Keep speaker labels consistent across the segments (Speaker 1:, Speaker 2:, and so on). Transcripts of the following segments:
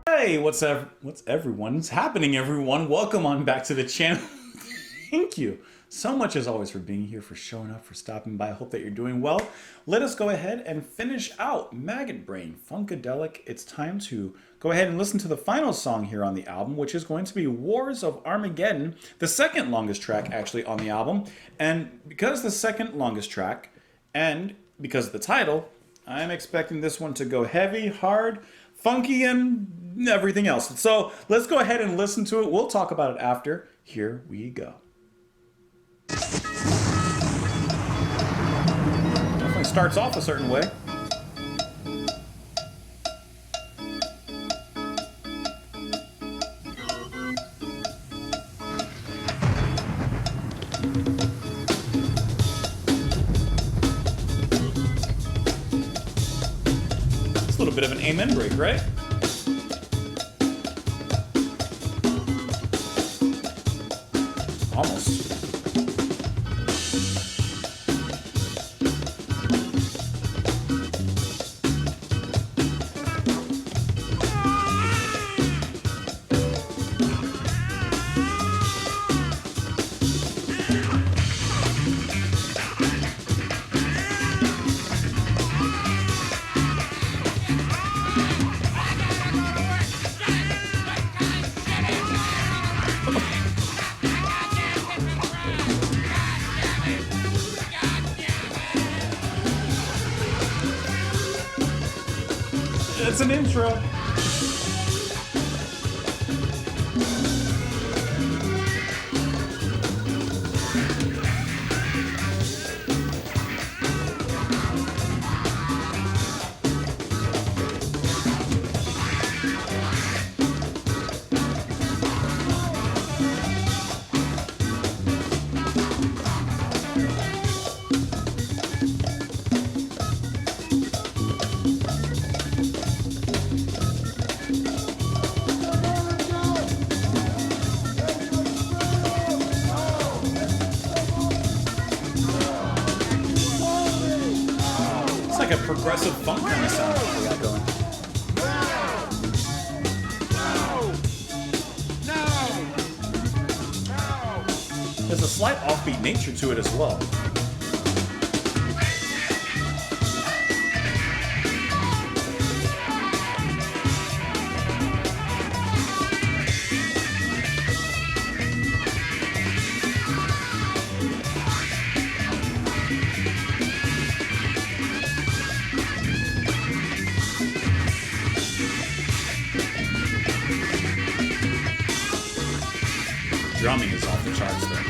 Speaker 1: Hey, what's everyone's happening, everyone? Welcome on back to the channel. Thank you so much as always for being here, for showing up, for stopping by. I hope that you're doing well. Let us go ahead and finish out Maggot Brain, Funkadelic. It's time to go ahead and listen to the final song here on the album, which is going to be Wars of Armageddon, the second longest track actually on the album. And because the second longest track, and because of the title, I'm expecting this one to go heavy, hard, funky, and everything else. So let's go ahead and listen to it. We'll talk about it after. Here we go. Definitely starts off a certain way. It's a little bit of an amen break, right? Almost. It's an intro. Like a progressive funk kind of sound we got going. There's a slight offbeat nature to it as well. Drumming is off the charts there.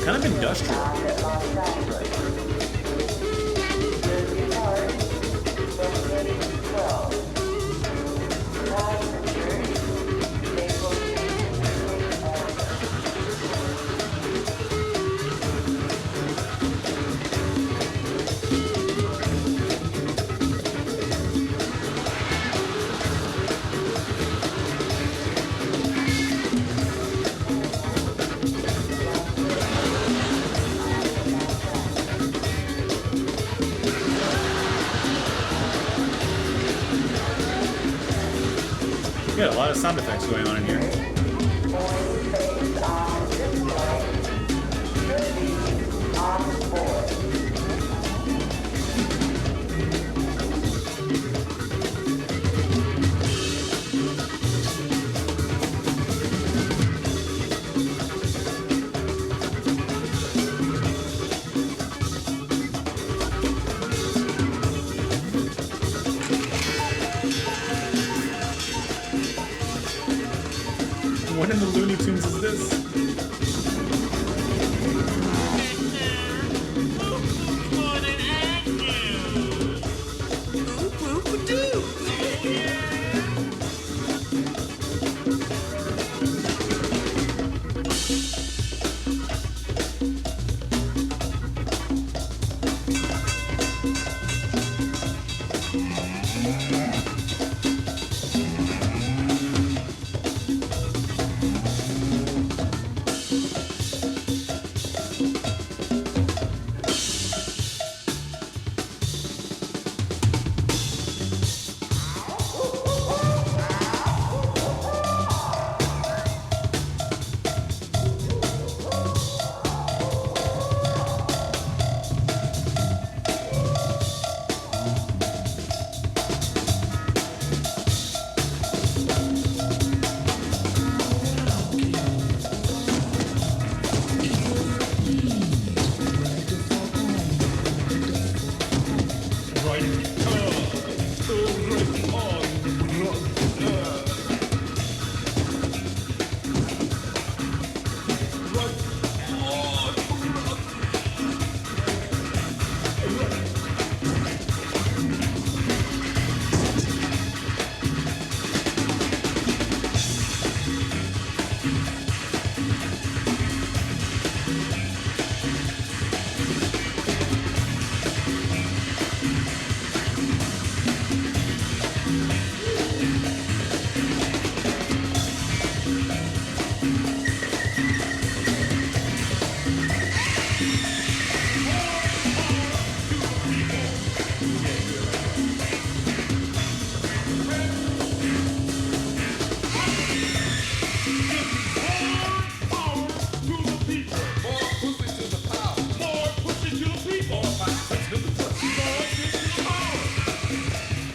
Speaker 1: Kind of industrial. We got a lot of sound effects going on in here. What in the Looney Tunes is this?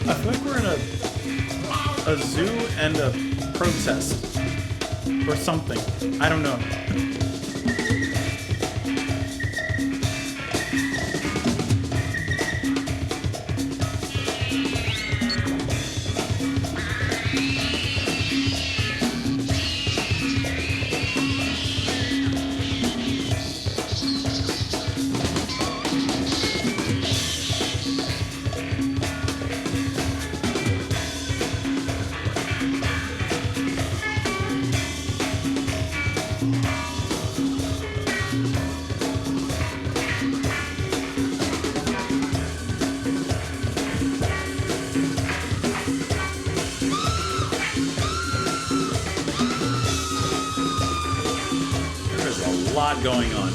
Speaker 1: I feel like we're in a zoo and a protest or something. I don't know. Lot going on.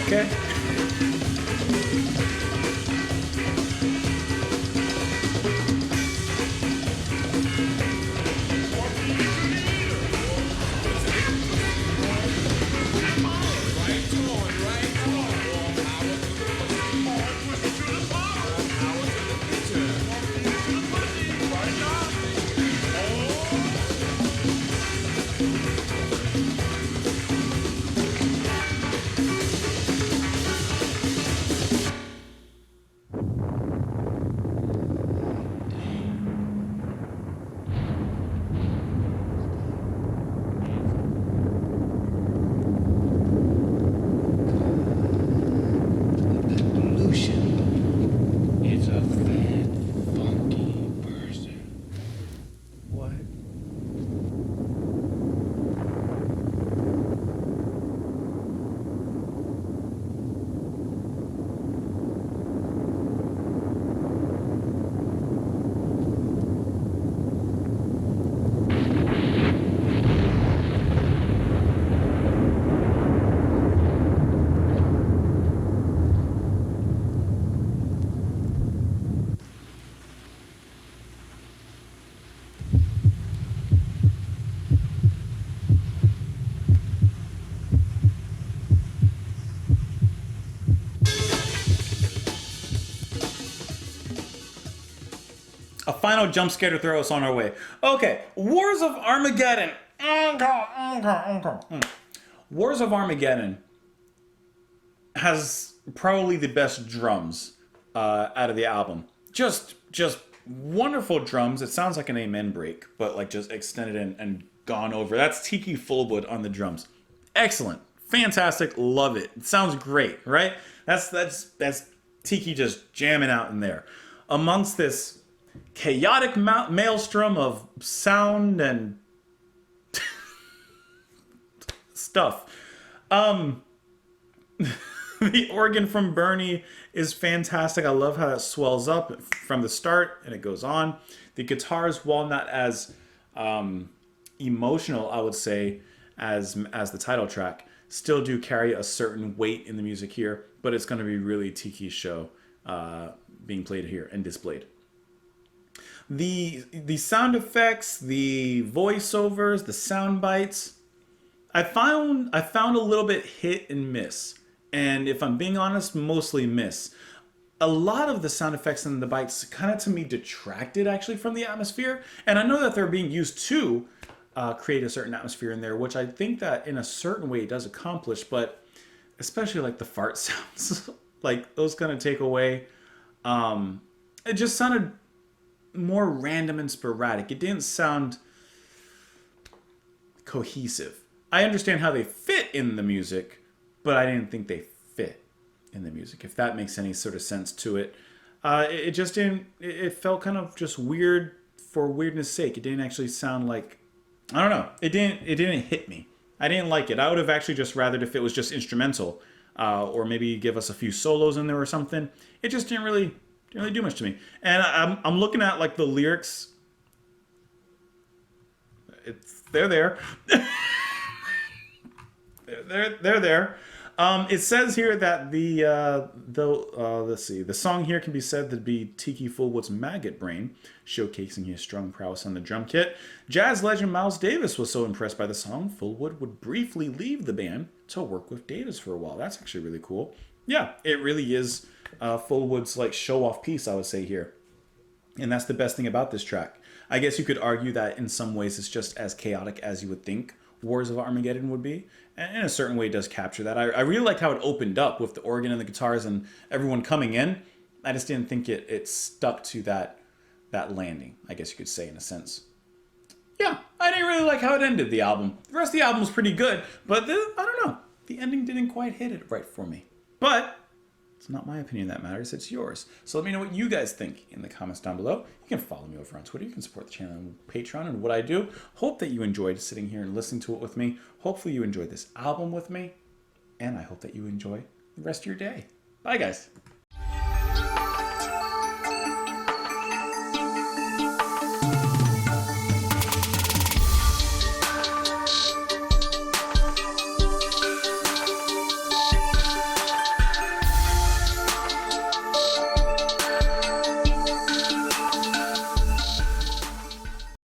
Speaker 1: Okay. final jump scare to throw us on our way. Okay, Wars of Armageddon. Wars of Armageddon has probably the best drums out of the album. Just wonderful drums. It sounds like an amen break, but like just extended and gone over. That's Tiki Fullwood on the drums. Excellent. Fantastic. Love it. It sounds great, right? That's Tiki just jamming out in there. Amongst this chaotic maelstrom of sound and stuff. The organ from Bernie is fantastic. I love how it swells up from the start and it goes on. The guitars, while not as emotional, I would say, as the title track, still do carry a certain weight in the music here, but it's going to be really Tiki's show being played here and displayed. The sound effects, the voiceovers, the sound bites, I found a little bit hit and miss. And if I'm being honest, mostly miss. A lot of the sound effects and the bites kind of to me detracted actually from the atmosphere. And I know that they're being used to create a certain atmosphere in there, which I think that in a certain way it does accomplish, but especially like the fart sounds, like those kind of take away. It just sounded more random and sporadic. It didn't sound cohesive. I understand how they fit in the music, but I didn't think they fit in the music, if that makes any sort of sense to it. It just didn't, it felt kind of just weird for weirdness sake. It didn't actually sound like, I don't know, it didn't hit me. I didn't like it. I would have actually just rathered if it was just instrumental, or maybe give us a few solos in there or something. It just didn't really do much to me. And I'm looking at like the lyrics. They're there. They're there. It says here that let's see, the song here can be said to be Tiki Fullwood's Maggot Brain, showcasing his strong prowess on the drum kit. Jazz legend Miles Davis was so impressed by the song, Fullwood would briefly leave the band to work with Davis for a while. That's actually really cool. Yeah, it really is Fullwood's like show-off piece, I would say here. And that's the best thing about this track. I guess you could argue that in some ways it's just as chaotic as you would think Wars of Armageddon would be. And in a certain way it does capture that. I really liked how it opened up with the organ and the guitars and everyone coming in. I just didn't think it stuck to that landing, I guess you could say in a sense. Yeah, I didn't really like how it ended the album. The rest of the album was pretty good, but I don't know. The ending didn't quite hit it right for me. But it's not my opinion that matters, it's yours. So let me know what you guys think in the comments down below. You can follow me over on Twitter. You can support the channel on Patreon and what I do. Hope that you enjoyed sitting here and listening to it with me. Hopefully you enjoyed this album with me. And I hope that you enjoy the rest of your day. Bye, guys.